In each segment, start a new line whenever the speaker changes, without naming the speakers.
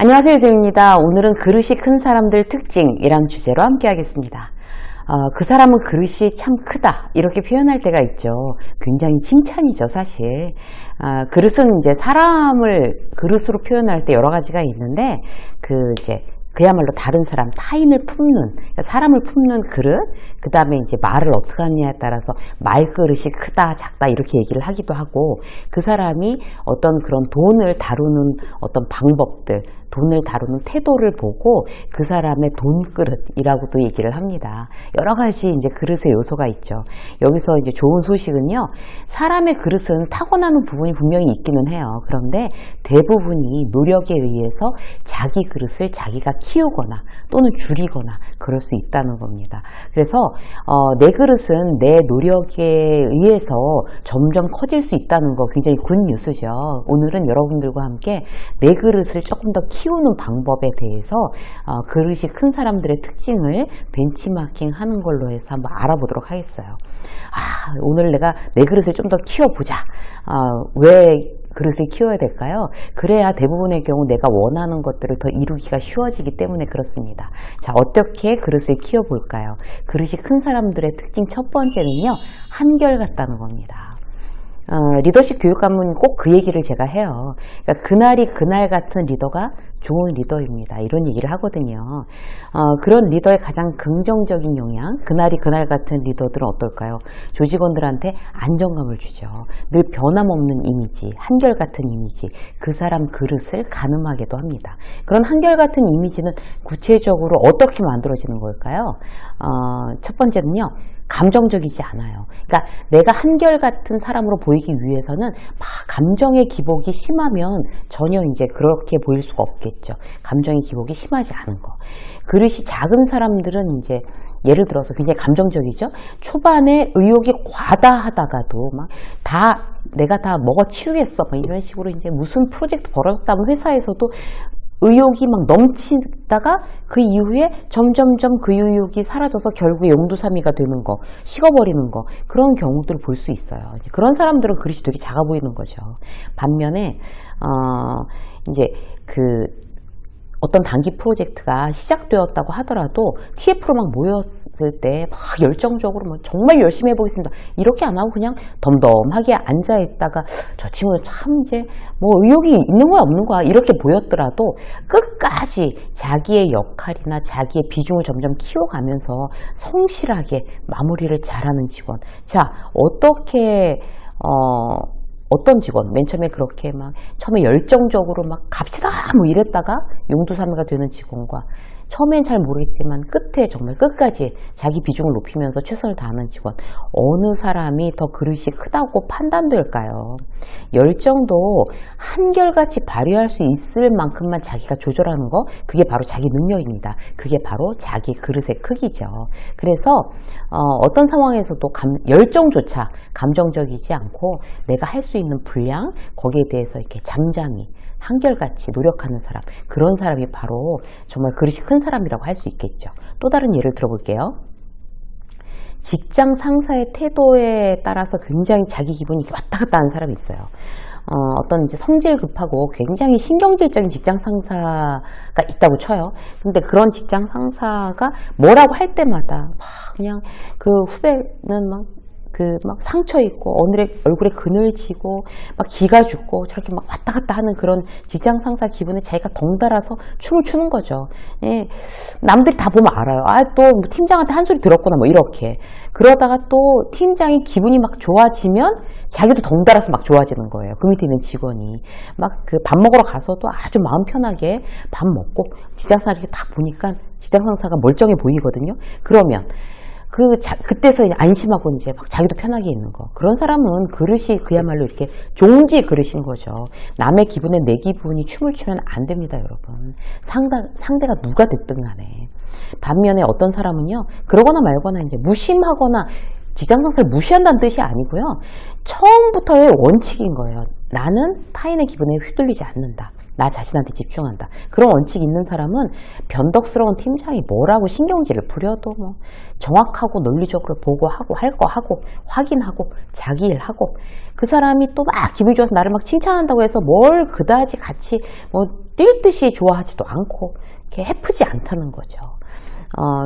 안녕하세요, 유정입니다. 오늘은 그릇이 큰 사람들 특징이란 주제로 함께 하겠습니다. 그 사람은 그릇이 참 크다 이렇게 표현할 때가 있죠. 굉장히 칭찬이죠, 사실. 그릇은 이제 사람을 그릇으로 표현할 때 여러 가지가 있는데 그야말로 다른 사람, 타인을 품는, 그러니까 사람을 품는 그릇, 그 다음에 이제 말을 어떻게 하느냐에 따라서 말그릇이 크다, 작다, 이렇게 얘기를 하기도 하고, 그 사람이 어떤 그런 돈을 다루는 어떤 방법들, 돈을 다루는 태도를 보고 그 사람의 돈그릇이라고도 얘기를 합니다. 여러 가지 이제 그릇의 요소가 있죠. 여기서 이제 좋은 소식은요, 사람의 그릇은 타고나는 부분이 분명히 있기는 해요. 그런데 대부분이 노력에 의해서 자기 그릇을 자기가 키우거나 또는 줄이거나 그럴 수 있다는 겁니다. 그래서 내 그릇은 내 노력에 의해서 점점 커질 수 있다는 거 굉장히 굿뉴스죠. 오늘은 여러분들과 함께 내 그릇을 조금 더 키우는 방법에 대해서 그릇이 큰 사람들의 특징을 벤치마킹 하는 걸로 해서 한번 알아보도록 하겠어요. 오늘 내가 내 그릇을 좀 더 키워보자. 왜 그릇을 키워야 될까요? 그래야 대부분의 경우 내가 원하는 것들을 더 이루기가 쉬워지기 때문에 그렇습니다. 자, 어떻게 그릇을 키워볼까요? 그릇이 큰 사람들의 특징 첫 번째는요, 한결같다는 겁니다. 리더십 교육하면 꼭 그 얘기를 제가 해요. 그러니까 그날이 그날 같은 리더가 좋은 리더입니다. 이런 얘기를 하거든요. 그런 리더의 가장 긍정적인 영향, 그날이 그날 같은 리더들은 어떨까요? 조직원들한테 안정감을 주죠. 늘 변함없는 이미지, 한결같은 이미지, 그 사람 그릇을 가늠하게도 합니다. 그런 한결같은 이미지는 구체적으로 어떻게 만들어지는 걸까요? 첫 번째는요, 감정적이지 않아요. 그러니까 내가 한결같은 사람으로 보이기 위해서는 막 감정의 기복이 심하면 전혀 이제 그렇게 보일 수가 없겠죠. 감정의 기복이 심하지 않은 거. 그릇이 작은 사람들은 이제 예를 들어서 굉장히 감정적이죠. 초반에 의욕이 과다하다가도 내가 다 먹어치우겠어. 이런 식으로 이제 무슨 프로젝트 벌어졌다면 회사에서도 의욕이 막 넘치다가 그 이후에 점점점 그 의욕이 사라져서 결국에 용두사미가 되는 거, 식어버리는 거, 그런 경우들을 볼 수 있어요. 그런 사람들은 그릇이 되게 작아 보이는 거죠. 반면에 이제 어떤 단기 프로젝트가 시작되었다고 하더라도 TF로 막 모였을 때 막 열정적으로 정말 열심히 해보겠습니다. 이렇게 안 하고 그냥 덤덤하게 앉아있다가 저 친구는 참 이제 의욕이 있는 거야 없는 거야 이렇게 보였더라도 끝까지 자기의 역할이나 자기의 비중을 점점 키워가면서 성실하게 마무리를 잘하는 직원. 자, 어떤 직원, 맨 처음에 그렇게 처음에 열정적으로 갑시다 이랬다가 용두사미가 되는 직원과 처음엔 잘 모르겠지만 끝에 정말 끝까지 자기 비중을 높이면서 최선을 다하는 직원, 어느 사람이 더 그릇이 크다고 판단될까요? 열정도 한결같이 발휘할 수 있을 만큼만 자기가 조절하는 거, 그게 바로 자기 능력입니다. 그게 바로 자기 그릇의 크기죠. 그래서 어떤 상황에서도 열정조차 감정적이지 않고 내가 할 수 있는 분량, 거기에 대해서 이렇게 잠잠히 한결같이 노력하는 사람, 그런 사람이 바로 정말 그릇이 큰 사람이라고 할 수 있겠죠. 또 다른 예를 들어볼게요. 직장 상사의 태도에 따라서 굉장히 자기 기분이 왔다 갔다 하는 사람이 있어요. 어떤 이제 성질 급하고 굉장히 신경질적인 직장 상사가 있다고 쳐요. 근데 그런 직장 상사가 뭐라고 할 때마다 그냥 그 후배는 상처 있고 얼굴에 그늘지고 기가 죽고 저렇게 왔다 갔다 하는 그런 직장 상사 기분에 자기가 덩달아서 춤을 추는 거죠. 예, 남들이 다 보면 알아요. 또 팀장한테 한 소리 들었구나 이렇게. 그러다가 또 팀장이 기분이 좋아지면 자기도 덩달아서 좋아지는 거예요. 그 밑에 있는 직원이 밥 먹으러 가서도 아주 마음 편하게 밥 먹고 직장 상사 이렇게 딱 보니까 직장 상사가 멀쩡해 보이거든요. 그러면 그때서 안심하고 이제 자기도 편하게 있는 거. 그런 사람은 그릇이 그야말로 이렇게 종지 그릇인 거죠. 남의 기분에 내 기분이 춤을 추면 안 됩니다, 여러분. 상대가 누가 됐든 간에. 반면에 어떤 사람은요, 그러거나 말거나 이제 무심하거나 직장 상사를 무시한다는 뜻이 아니고요. 처음부터의 원칙인 거예요. 나는 타인의 기분에 휘둘리지 않는다. 나 자신한테 집중한다. 그런 원칙이 있는 사람은 변덕스러운 팀장이 뭐라고 신경질을 부려도 정확하고 논리적으로 보고하고 할 거 하고 확인하고 자기 일 하고, 그 사람이 또 막 기분이 좋아서 나를 막 칭찬한다고 해서 뭘 그다지 같이 뛸 듯이 좋아하지도 않고 이렇게 해프지 않다는 거죠.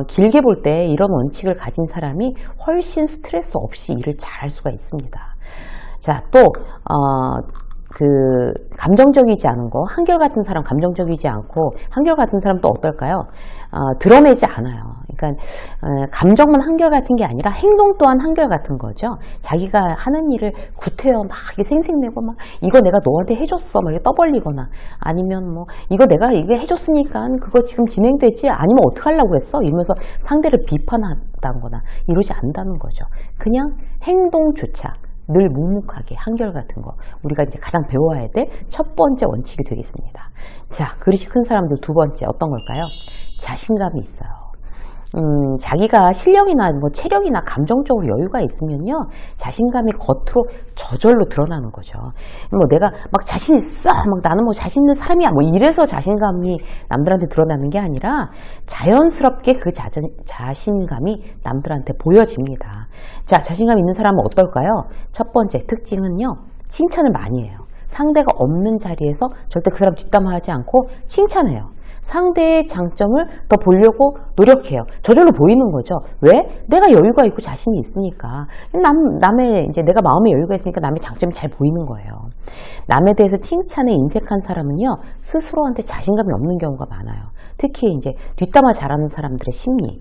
길게 볼 때 이런 원칙을 가진 사람이 훨씬 스트레스 없이 일을 잘할 수가 있습니다. 자, 또 감정적이지 않은 거, 한결같은 사람, 감정적이지 않고 한결같은 사람 또 어떨까요? 드러내지 않아요. 그러니까 감정만 한결같은 게 아니라 행동 또한 한결같은 거죠. 자기가 하는 일을 구태여 막 이게 생색내고 막 이거 내가 너한테 해줬어 막 이렇게 떠벌리거나, 아니면 뭐 이거 내가 이거 해줬으니까 그거 지금 진행되지, 아니면 어떡하려고 했어 이러면서 상대를 비판한다거나 이러지 않는다는 거죠. 그냥 행동조차 늘 묵묵하게 한결같은 거, 우리가 이제 가장 배워야 될 첫 번째 원칙이 되겠습니다. 자, 그릇이 큰 사람들 두 번째 어떤 걸까요? 자신감이 있어요. 자기가 실력이나 뭐 체력이나 감정적으로 여유가 있으면요, 자신감이 겉으로 저절로 드러나는 거죠. 뭐 내가 막 자신 있어, 막 나는 뭐 자신 있는 사람이야, 뭐 이래서 자신감이 남들한테 드러나는 게 아니라 자연스럽게 그 자신감이 남들한테 보여집니다. 자, 자신감 있는 사람은 어떨까요? 첫 번째 특징은요, 칭찬을 많이 해요. 상대가 없는 자리에서 절대 그 사람 뒷담화하지 않고 칭찬해요. 상대의 장점을 더 보려고 노력해요. 저절로 보이는 거죠. 왜? 내가 여유가 있고 자신이 있으니까. 남의 이제 내가 마음에 여유가 있으니까 남의 장점이 잘 보이는 거예요. 남에 대해서 칭찬에 인색한 사람은요, 스스로한테 자신감이 없는 경우가 많아요. 특히 이제 뒷담화 잘하는 사람들의 심리.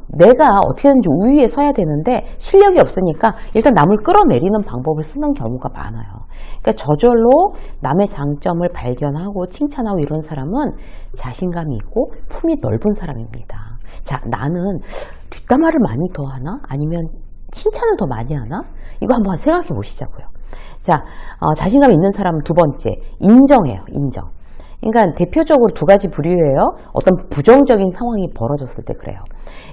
내가 어떻게든지 우위에 서야 되는데 실력이 없으니까 일단 남을 끌어내리는 방법을 쓰는 경우가 많아요. 그러니까 저절로 남의 장점을 발견하고 칭찬하고 이런 사람은 자신감이 있고 품이 넓은 사람입니다. 자, 나는 뒷담화를 많이 더 하나? 아니면 칭찬을 더 많이 하나? 이거 한번 생각해 보시자고요. 자, 자신감 있는 사람은 두 번째, 인정해요. 인정. 그러니까 대표적으로 두 가지 부류예요. 어떤 부정적인 상황이 벌어졌을 때 그래요.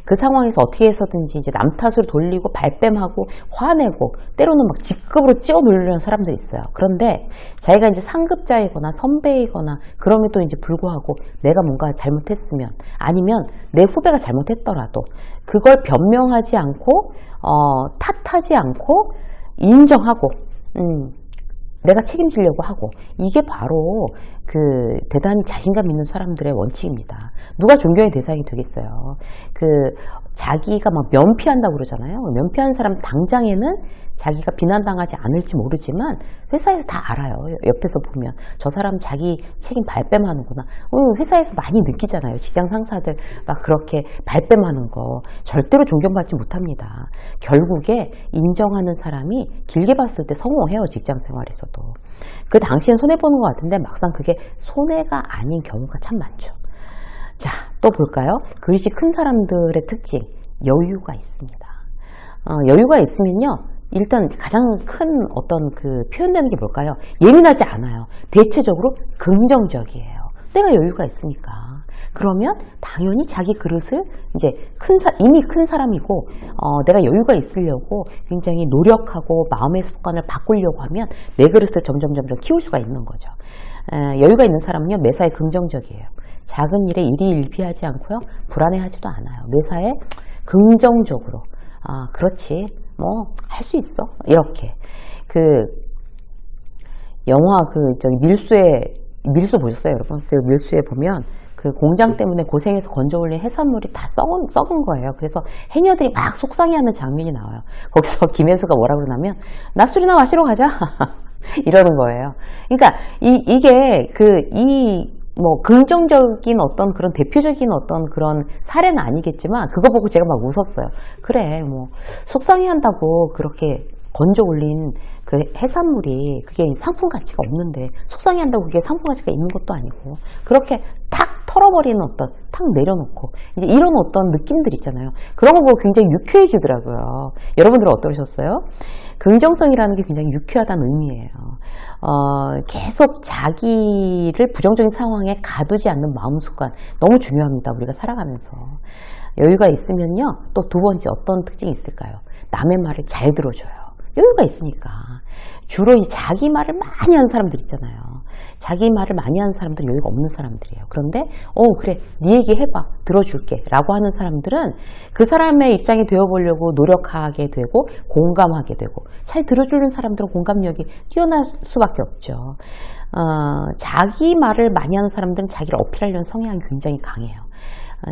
그 상황에서 어떻게 해서든지 이제 남 탓을 돌리고 발뺌하고 화내고 때로는 막 직급으로 찍어 누르려는 사람들이 있어요. 그런데 자기가 이제 상급자이거나 선배이거나 그럼에도 이제 불구하고 내가 뭔가 잘못했으면, 아니면 내 후배가 잘못했더라도 그걸 변명하지 않고 탓하지 않고 인정하고 내가 책임지려고 하고, 이게 바로 그 대단히 자신감 있는 사람들의 원칙입니다. 누가 존경의 대상이 되겠어요. 자기가 막 면피한다고 그러잖아요. 면피하는 사람 당장에는 자기가 비난당하지 않을지 모르지만 회사에서 다 알아요. 옆에서 보면 저 사람 자기 책임 발뺌하는구나. 회사에서 많이 느끼잖아요. 직장 상사들 막 그렇게 발뺌하는 거 절대로 존경받지 못합니다. 결국에 인정하는 사람이 길게 봤을 때 성공해요. 직장 생활에서도. 그 당시엔 손해보는 것 같은데 막상 그게 손해가 아닌 경우가 참 많죠. 자, 또 볼까요? 그릇이 큰 사람들의 특징, 여유가 있습니다. 여유가 있으면요, 일단 가장 큰 어떤 표현되는 게 뭘까요? 예민하지 않아요. 대체적으로 긍정적이에요. 내가 여유가 있으니까. 그러면 당연히 자기 그릇을 이제 이미 큰 사람이고, 내가 여유가 있으려고 굉장히 노력하고 마음의 습관을 바꾸려고 하면 내 그릇을 점점 키울 수가 있는 거죠. 여유가 있는 사람은요, 매사에 긍정적이에요. 작은 일에 일희일비하지 않고요, 불안해하지도 않아요. 매사에 긍정적으로, 그렇지, 뭐 할 수 있어, 이렇게. 영화 밀수 보셨어요, 여러분? 그 밀수에 보면 그 공장 때문에 고생해서 건져 올린 해산물이 다 썩은 거예요. 그래서 해녀들이 막 속상해하는 장면이 나와요. 거기서 김혜수가 뭐라 그러냐면, 낮술이나 마시러 가자. 이러는 거예요. 그러니까 이게 긍정적인 어떤 그런 대표적인 어떤 그런 사례는 아니겠지만 그거 보고 제가 막 웃었어요. 그래, 뭐 속상해한다고 그렇게 건져 올린 그 해산물이 그게 상품 가치가 없는데 속상해한다고 그게 상품 가치가 있는 것도 아니고, 그렇게 탁 털어버리는 탁 내려놓고 이제 이런 어떤 느낌들 있잖아요. 그런 거 보고 굉장히 유쾌해지더라고요. 여러분들은 어떠셨어요? 긍정성이라는 게 굉장히 유쾌하다는 의미예요. 계속 자기를 부정적인 상황에 가두지 않는 마음 습관 너무 중요합니다. 우리가 살아가면서. 여유가 있으면요, 또 두 번째 어떤 특징이 있을까요? 남의 말을 잘 들어줘요. 여유가 있으니까. 주로 이 자기 말을 많이 하는 사람들 있잖아요. 자기 말을 많이 하는 사람들은 여유가 없는 사람들이에요. 그런데 그래 네 얘기 해봐 들어줄게 라고 하는 사람들은 그 사람의 입장이 되어보려고 노력하게 되고 공감하게 되고, 잘 들어주는 사람들은 공감력이 뛰어날 수밖에 없죠. 자기 말을 많이 하는 사람들은 자기를 어필하려는 성향이 굉장히 강해요.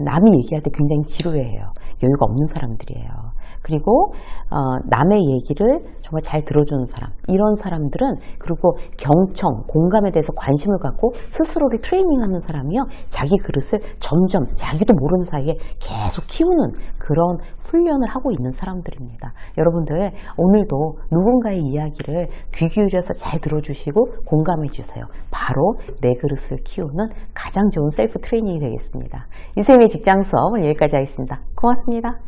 남이 얘기할 때 굉장히 지루해요. 여유가 없는 사람들이에요. 그리고 남의 얘기를 정말 잘 들어주는 사람, 이런 사람들은, 그리고 경청, 공감에 대해서 관심을 갖고 스스로를 트레이닝하는 사람이요, 자기 그릇을 점점 자기도 모르는 사이에 계속 키우는 그런 훈련을 하고 있는 사람들입니다. 여러분들 오늘도 누군가의 이야기를 귀 기울여서 잘 들어주시고 공감해 주세요. 바로 내 그릇을 키우는 가장 좋은 셀프 트레이닝이 되겠습니다. 유쌤의 직장 수업 오늘 여기까지 하겠습니다. 고맙습니다.